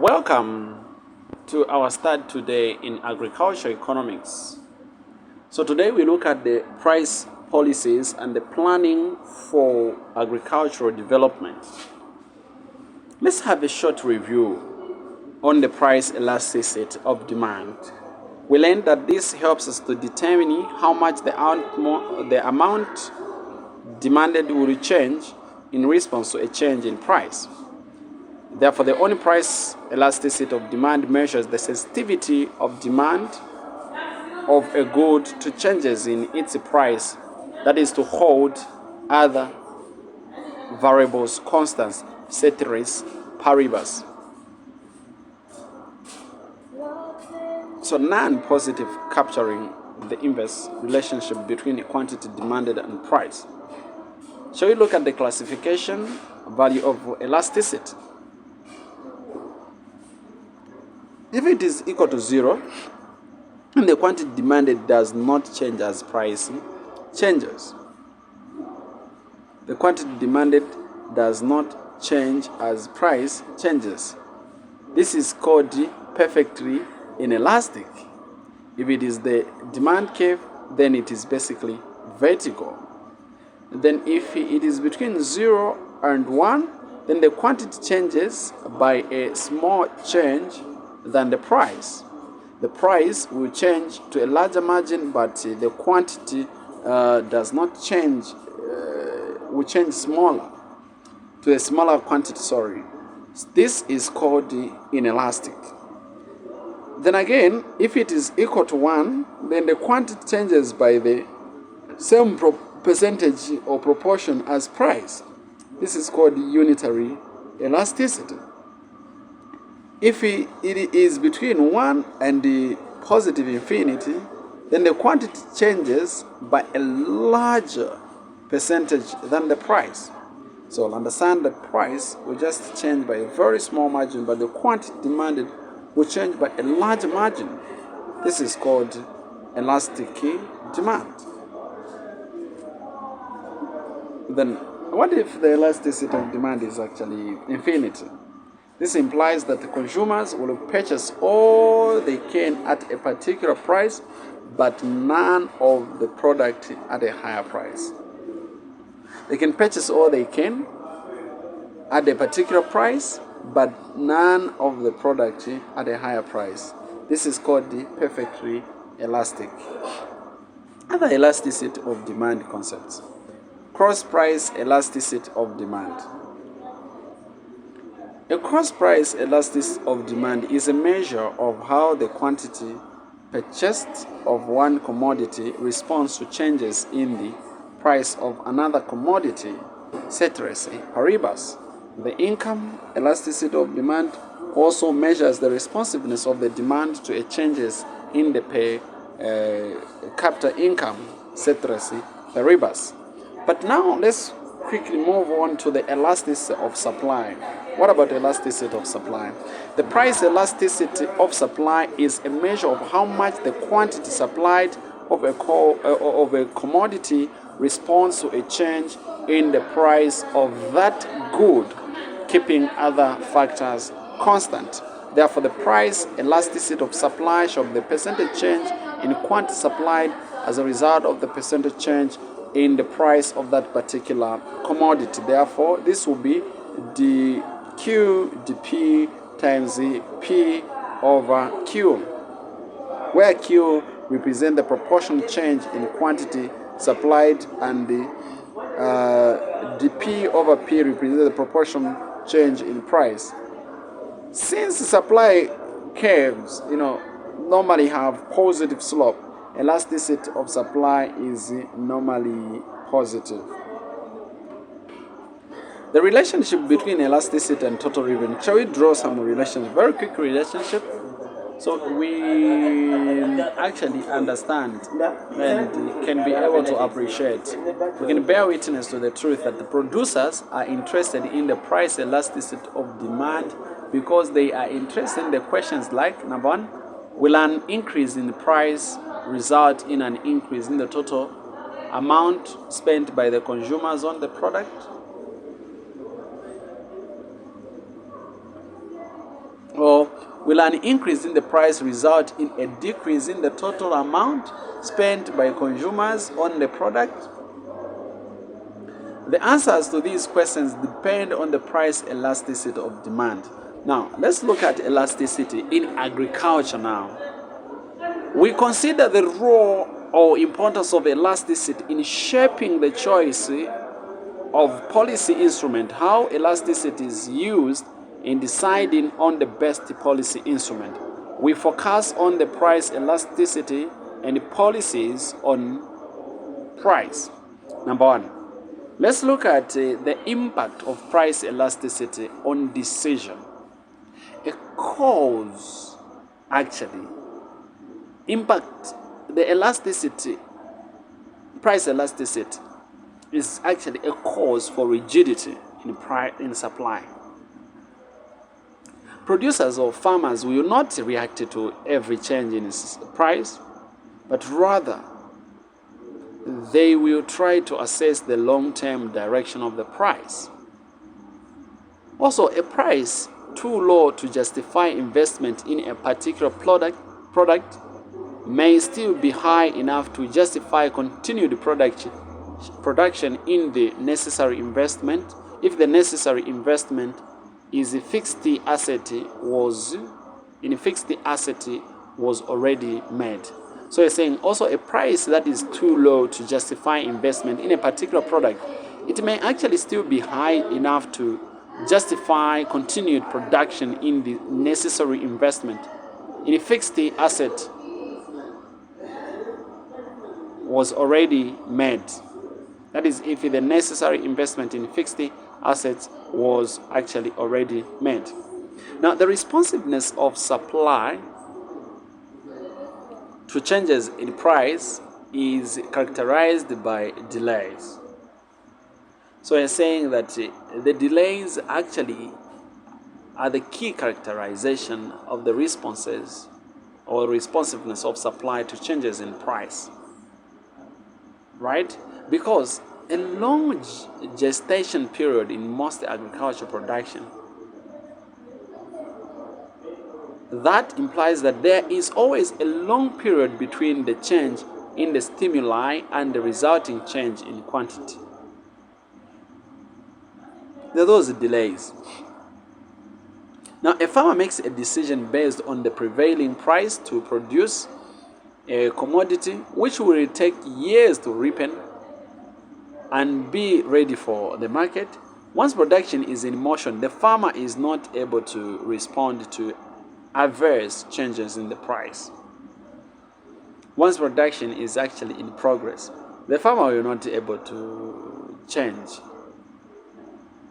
Welcome to our study today in agriculture economics. So today we look at the price policies and the planning for agricultural development. Let's have a short review on the price elasticity of demand. We learned that this helps us to determine how much the amount demanded will change in response to a change in price. Therefore, the only price elasticity of demand measures the sensitivity of demand of a good to changes in its price, that is to hold other variables constant, ceteris paribus. So non-positive capturing the inverse relationship between a quantity demanded and price. Shall we look at the classification value of elasticity? If it is equal to 0, and the quantity demanded does not change as price changes. The quantity demanded does not change as price changes. This is called perfectly inelastic. If it is the demand curve, then it is basically vertical. Then if it is between 0 and 1, then the quantity changes by a small change than the price. The price will change to a larger margin, but the quantity does not change, will change smaller, to a smaller quantity, This is called inelastic. Then again, if it is equal to 1, then the quantity changes by the same percentage or proportion as price. This is called unitary elasticity. If it is between 1 and the positive infinity, then the quantity changes by a larger percentage than the price. So understand that price will just change by a very small margin, but the quantity demanded will change by a large margin. This is called elastic demand. Then what if the elasticity of demand is actually infinity? This implies that the consumers will purchase all they can at a particular price, but none of the product at a higher price. They can purchase all they can at a particular price, but none of the product at a higher price. This is called the perfectly elastic. Other elasticity of demand concepts. Cross-price elasticity of demand. A cross-price elasticity of demand is a measure of how the quantity purchased of one commodity responds to changes in the price of another commodity, ceteris paribus. The income elasticity of demand also measures the responsiveness of the demand to changes in the per capita income, ceteris paribus. But now let's quickly move on to the elasticity of supply. What about elasticity of supply? The price elasticity of supply is a measure of how much the quantity supplied of a commodity responds to a change in the price of that good, keeping other factors constant. Therefore, the price elasticity of supply shows the percentage change in quantity supplied as a result of the percentage change in the price of that particular commodity. Therefore, this will be dQ dP times P over Q, where Q represents the proportional change in quantity supplied and the dP over P represents the proportional change in price. Since supply curves, normally have positive slope, elasticity of supply is normally positive. The relationship between elasticity and total revenue. Shall we draw some relationship? Very quick relationship. So we actually understand and can be able to appreciate. We can bear witness to the truth that the producers are interested in the price elasticity of demand because they are interested in the questions like, number one, will an increase in the price result in an increase in the total amount spent by the consumers on the product? Or Will an increase in the price result in a decrease in the total amount spent by consumers on the product? The answers to these questions depend on the price elasticity of demand. Now, let's look at elasticity in agriculture now. We consider the role or importance of elasticity in shaping the choice of policy instrument, how elasticity is used in deciding on the best policy instrument. We focus on the price elasticity and policies on price. Number one, let's look at the impact of price elasticity on decision. A cause actually impact the elasticity, price elasticity is actually a cause for rigidity in supply. Producers or farmers will not react to every change in price, but rather they will try to assess the long-term direction of the price. Also, a price too low to justify investment in a particular product may still be high enough to justify continued production in the necessary investment if the necessary investment is a fixed asset was already made. So you're saying also a price that is too low to justify investment in a particular product, it may actually still be high enough to justify continued production in the necessary investment in a fixed asset was already made. That is, if the necessary investment in fixed assets was actually already made. Now, the responsiveness of supply to changes in price is characterized by delays. So you're saying that the delays actually are the key characterization of the responses or responsiveness of supply to changes in price. Right? Because a long gestation period in most agricultural production, that implies that there is always a long period between the change in the stimuli and the resulting change in quantity. There are those delays. Now, a farmer makes a decision based on the prevailing price to produce a commodity which will take years to ripen and be ready for the market. Once production is in motion, the farmer is not able to respond to adverse changes in the price. Once production is actually in progress, the farmer will not be able to change.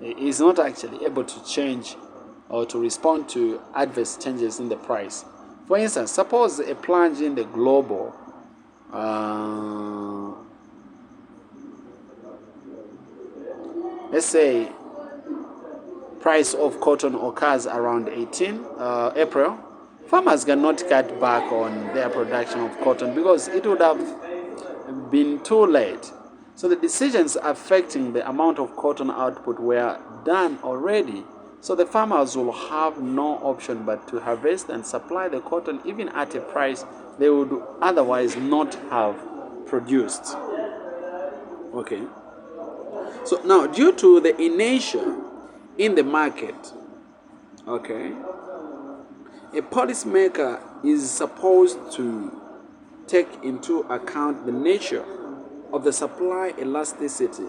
He is not actually able to change or to respond to adverse changes in the price. For instance, suppose a plunge in the global let's say price of cotton occurs around 18 April. Farmers cannot cut back on their production of cotton because it would have been too late. So the decisions affecting the amount of cotton output were done already. So the farmers will have no option but to harvest and supply the cotton even at a price they would otherwise not have produced. Okay. So now, due to the inertia in the market, okay, a policymaker is supposed to take into account the nature of the supply elasticity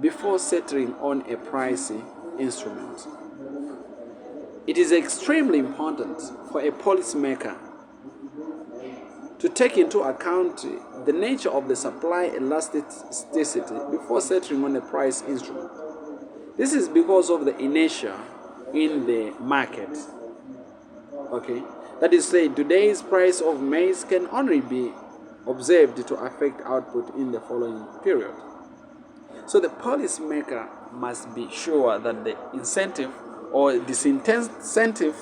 before settling on a pricing instrument. It is extremely important for a policymaker to take into account the nature of the supply elasticity before settling on a price instrument. This is because of the inertia in the market. Okay, that is to say, today's price of maize can only be observed to affect output in the following period. So the policymaker must be sure that the incentive or disincentive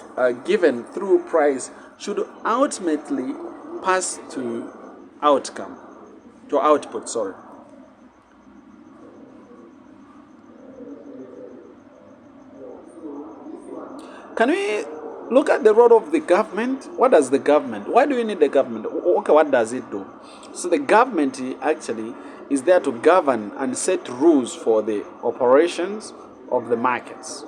given through price should ultimately pass to output. Can we Look at the role of the government. What does the government? Why do you need the government? Okay, what does it do? So the government actually is there to govern and set rules for the operations of the markets.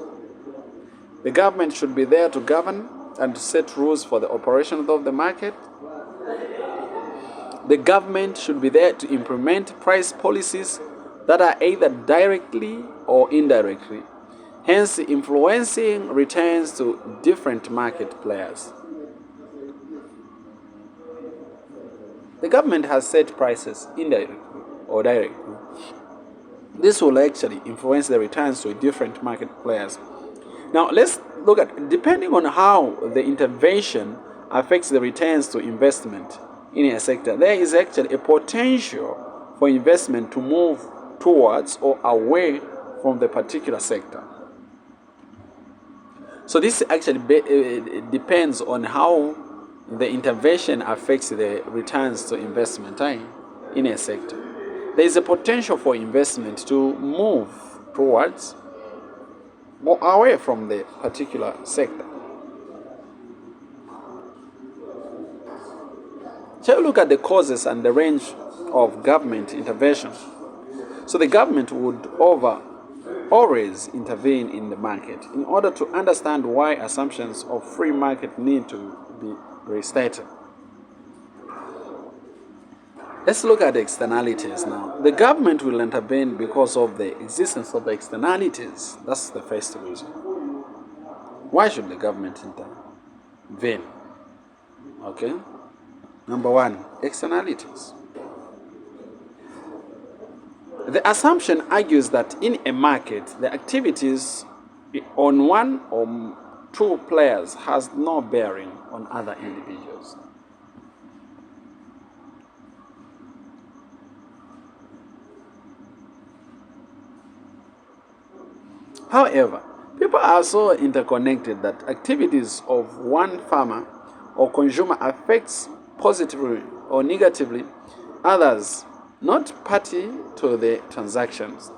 The government should be there to govern and to set rules for the operations of the market. The government should be there to implement price policies that are either directly or indirectly, hence influencing returns to different market players. The government has set prices indirectly or directly. This will actually influence the returns to different market players. Now let's look at, depending on how the intervention affects the returns to investment in a sector, there is actually a potential for investment to move towards or away from the particular sector. So this actually depends on how the intervention affects the returns to investment in a sector. There is a potential for investment to move towards or away from the particular sector. Shall we look at the causes and the range of government intervention? So the government would always intervene in the market in order to understand why assumptions of free market need to be restated. Let's look at the externalities now. The government will intervene because of the existence of the externalities. That's the first reason. Why should the government intervene? Okay. Number one, externalities. The assumption argues that in a market, the activities on one or two players has no bearing on other individuals. However, people are so interconnected that activities of one farmer or consumer affects positively or negatively others not party to the transactions.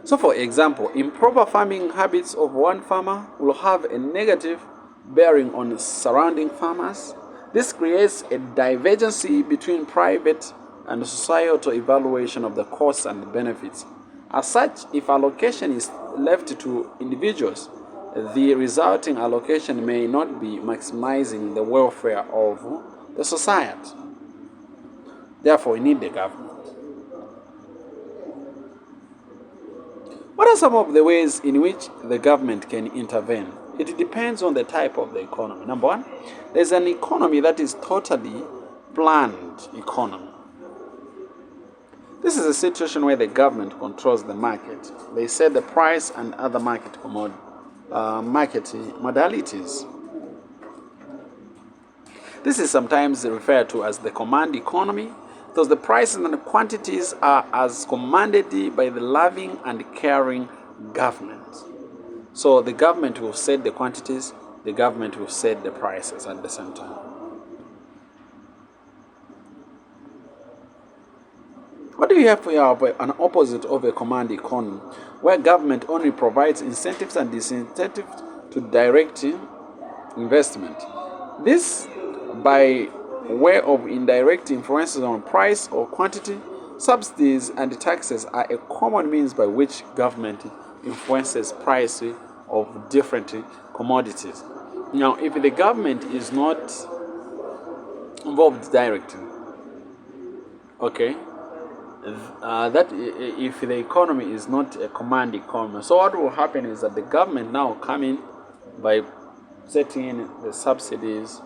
So for example, improper farming habits of one farmer will have a negative bearing on surrounding farmers. This creates a divergence between private and societal evaluation of the costs and benefits. As such, if allocation is left to individuals, the resulting allocation may not be maximizing the welfare of the society. Therefore, we need the government. What are some of the ways in which the government can intervene? It depends on the type of the economy. Number one, there's an economy that is totally planned economy. This is a situation where the government controls the market. They set the price and other market modalities. This is sometimes referred to as the command economy, because the prices and the quantities are as commanded by the loving and caring government. So the government will set the quantities, the government will set the prices at the same time. What do you have here? An opposite of a command economy, where government only provides incentives and disincentives to direct investment. This by way of indirect influences on price or quantity. Subsidies and taxes are a common means by which government influences price of different commodities. Now, if the government is not involved directly, okay, that if the economy is not a command economy, so what will happen is that the government now come in by setting in the subsidies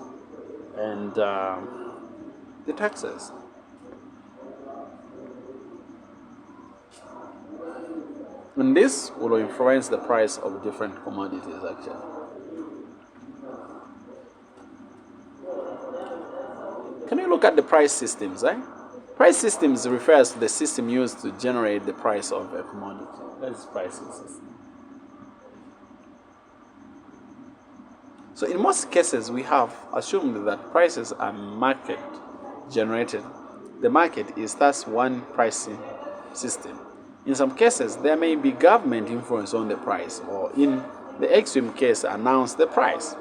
and the taxes. And this will influence the price of different commodities actually. Can you look at the price systems? Price systems refers to the system used to generate the price of a commodity. That is pricing system. So in most cases, we have assumed that prices are market generated. The market is thus one pricing system. In some cases, there may be government influence on the price, or in the extreme case, announce the price.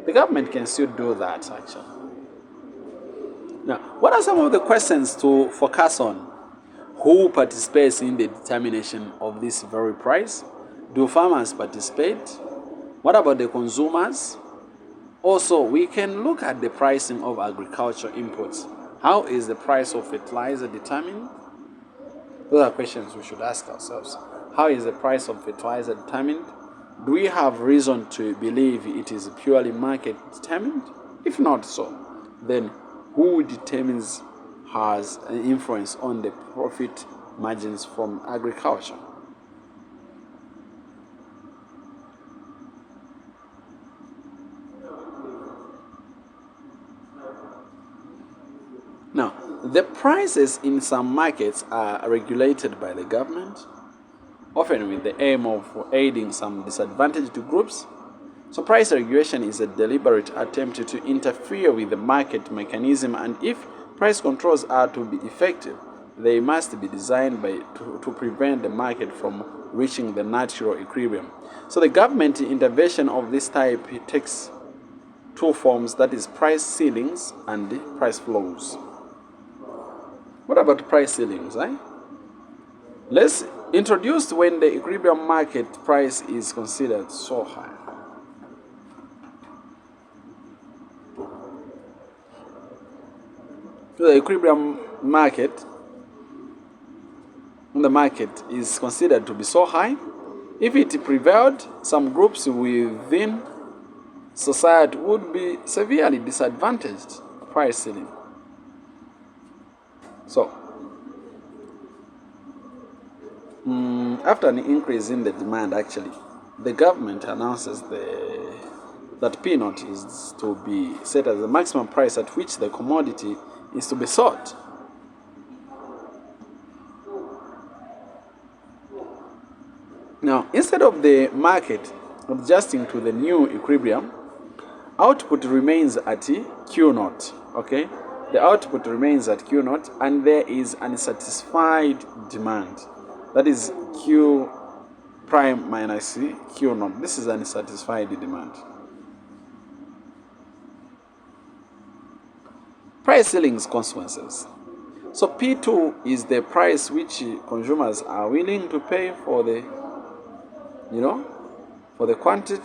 The government can still do that, actually. Now, what are some of the questions to focus on? Who participates in the determination of this very price? Do farmers participate? What about the consumers? Also, we can look at the pricing of agriculture inputs. How is the price of fertilizer determined? Those are questions we should ask ourselves. How is the price of fertilizer determined? Do we have reason to believe it is purely market determined? If not so, then who determines has an influence on the profit margins from agriculture? Now, the prices in some markets are regulated by the government, often with the aim of aiding some disadvantaged groups. So price regulation is a deliberate attempt to interfere with the market mechanism, and if price controls are to be effective, they must be designed to prevent the market from reaching the natural equilibrium. So the government intervention of this type takes two forms, that is price ceilings and price floors. What about price ceilings? Let's introduce when the equilibrium market price is considered so high. So the equilibrium market is considered to be so high. If it prevailed, some groups within society would be severely disadvantaged. Price ceiling. So, after an increase in the demand, actually, the government announces that P0 is to be set as the maximum price at which the commodity is to be sought. Now, instead of the market adjusting to the new equilibrium, output remains at Q0. Okay, the output remains at Q0, and there is unsatisfied demand. That is Q prime minus Q0. This is unsatisfied demand. Price ceilings consequences. So P2 is the price which consumers are willing to pay for the, for the quantity.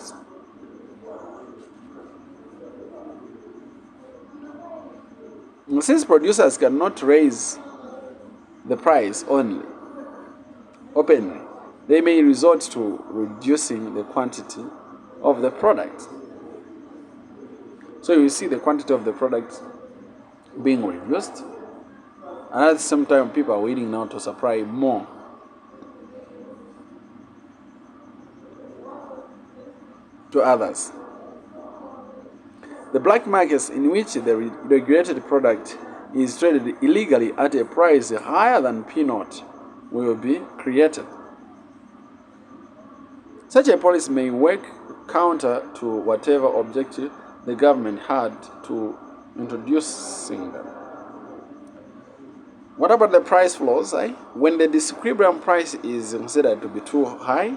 Since producers cannot raise the price openly, they may resort to reducing the quantity of the product. So you see the quantity of the product being reduced, and at the same time people are willing now to supply more. To others. The black markets in which the regulated product is traded illegally at a price higher than P0 will be created. Such a policy may work counter to whatever objective the government had to introducing them. What about the price floors? When the disequilibrium price is considered to be too high,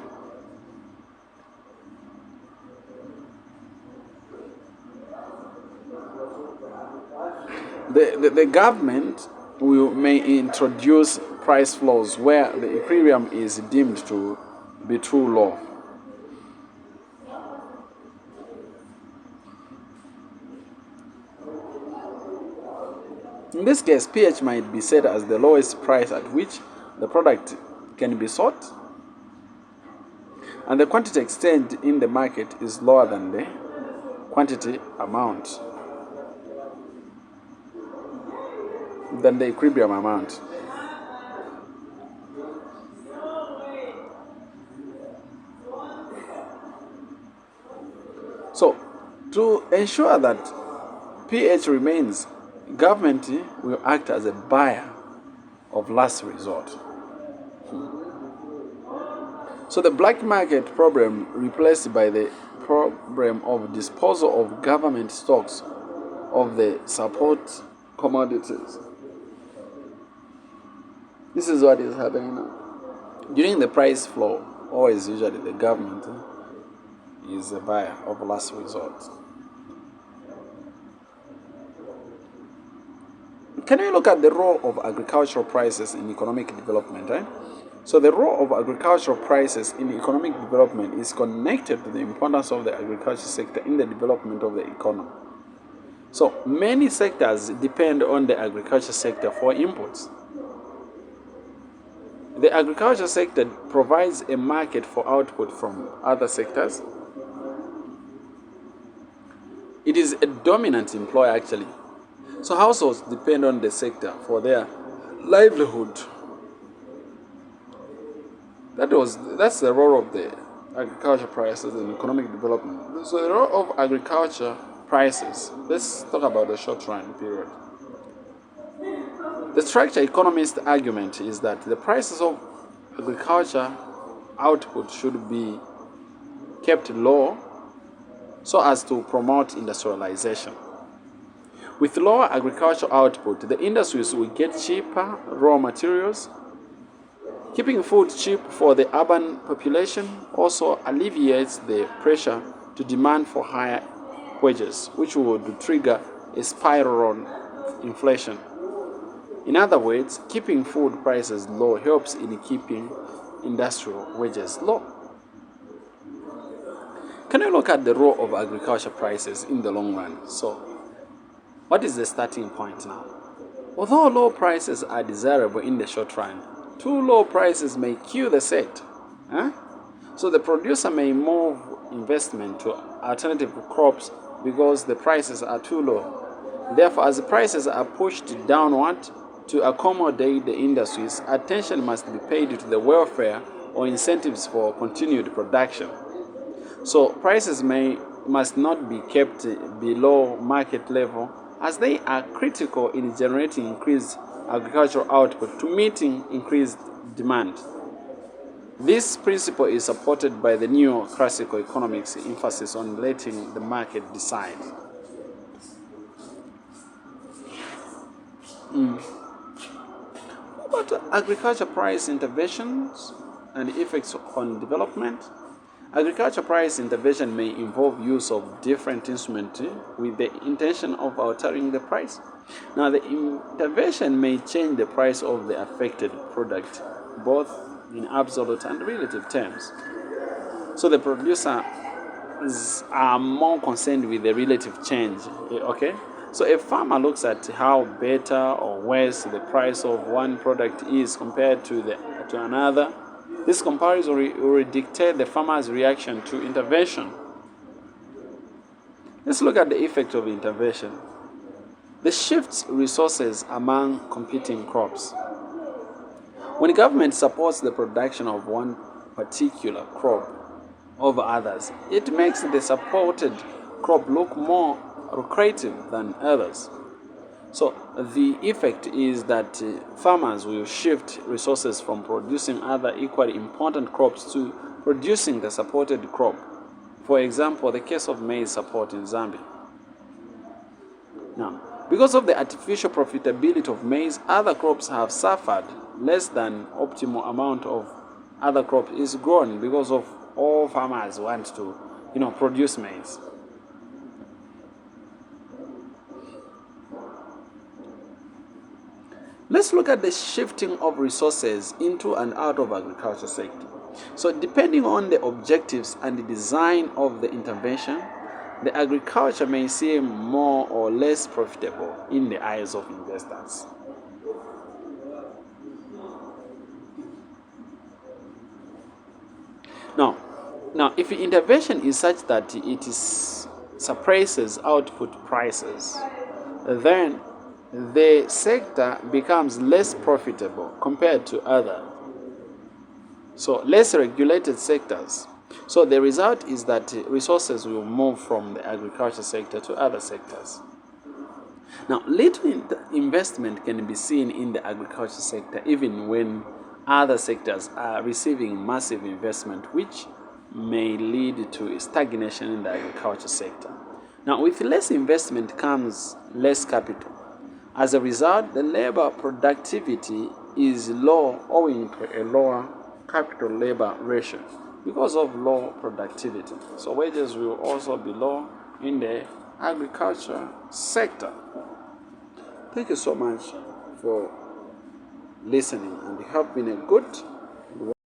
the government may introduce price floors where the equilibrium is deemed to be too low. In this case, pH might be set as the lowest price at which the product can be sought, and the quantity exchanged in the market is lower than the quantity amount, than the equilibrium amount. So, to ensure that pH remains, government will act as a buyer of last resort. So the black market problem replaced by the problem of disposal of government stocks of the support commodities. This is what is happening now. During the price floor, always usually the government is a buyer of last resort. Can we look at the role of agricultural prices in economic development? Right? So the role of agricultural prices in economic development is connected to the importance of the agriculture sector in the development of the economy. So many sectors depend on the agriculture sector for inputs. The agriculture sector provides a market for output from other sectors. It is a dominant employer actually. So households depend on the sector for their livelihood. That's the role of the agriculture prices in economic development. So the role of agriculture prices. Let's talk about the short run period. The structure economist argument is that the prices of agriculture output should be kept low so as to promote industrialization. With lower agricultural output, the industries will get cheaper raw materials. Keeping food cheap for the urban population also alleviates the pressure to demand for higher wages, which would trigger a spiral of inflation. In other words, keeping food prices low helps in keeping industrial wages low. Can you look at the role of agriculture prices in the long run? So, what is the starting point now? Although low prices are desirable in the short run, too low prices may kill the sector. So the producer may move investment to alternative crops because the prices are too low. Therefore, as the prices are pushed downward to accommodate the industries, attention must be paid to the welfare or incentives for continued production. So prices must not be kept below market level as they are critical in generating increased agricultural output to meeting increased demand. This principle is supported by the neoclassical economics emphasis on letting the market decide. What about agriculture price interventions and effects on development? Agriculture price intervention may involve use of different instruments with the intention of altering the price. Now, the intervention may change the price of the affected product, both in absolute and relative terms. So the producers are more concerned with the relative change, okay? So a farmer looks at how better or worse the price of one product is compared to another. This comparison will dictate the farmer's reaction to intervention. Let's look at the effect of intervention. The shifts resources among competing crops. When the government supports the production of one particular crop over others, it makes the supported crop look more lucrative than others. So the effect is that farmers will shift resources from producing other equally important crops to producing the supported crop. For example, the case of maize support in Zambia. Now, because of the artificial profitability of maize, other crops have suffered. Less than optimal amount of other crops is grown because of all farmers want to, produce maize. Let's look at the shifting of resources into and out of agriculture sector. So depending on the objectives and the design of the intervention, the agriculture may seem more or less profitable in the eyes of investors. Now, if the intervention is such that it suppresses output prices, then the sector becomes less profitable compared to other, so less regulated sectors. So the result is that resources will move from the agriculture sector to other sectors. Now, little investment can be seen in the agriculture sector even when other sectors are receiving massive investment, which may lead to stagnation in the agriculture sector. Now, with less investment comes less capital. As a result, the labor productivity is low owing to a lower capital labor ratio. because of low productivity. So wages will also be low in the agriculture sector. Thank you so much for listening, and you have been a good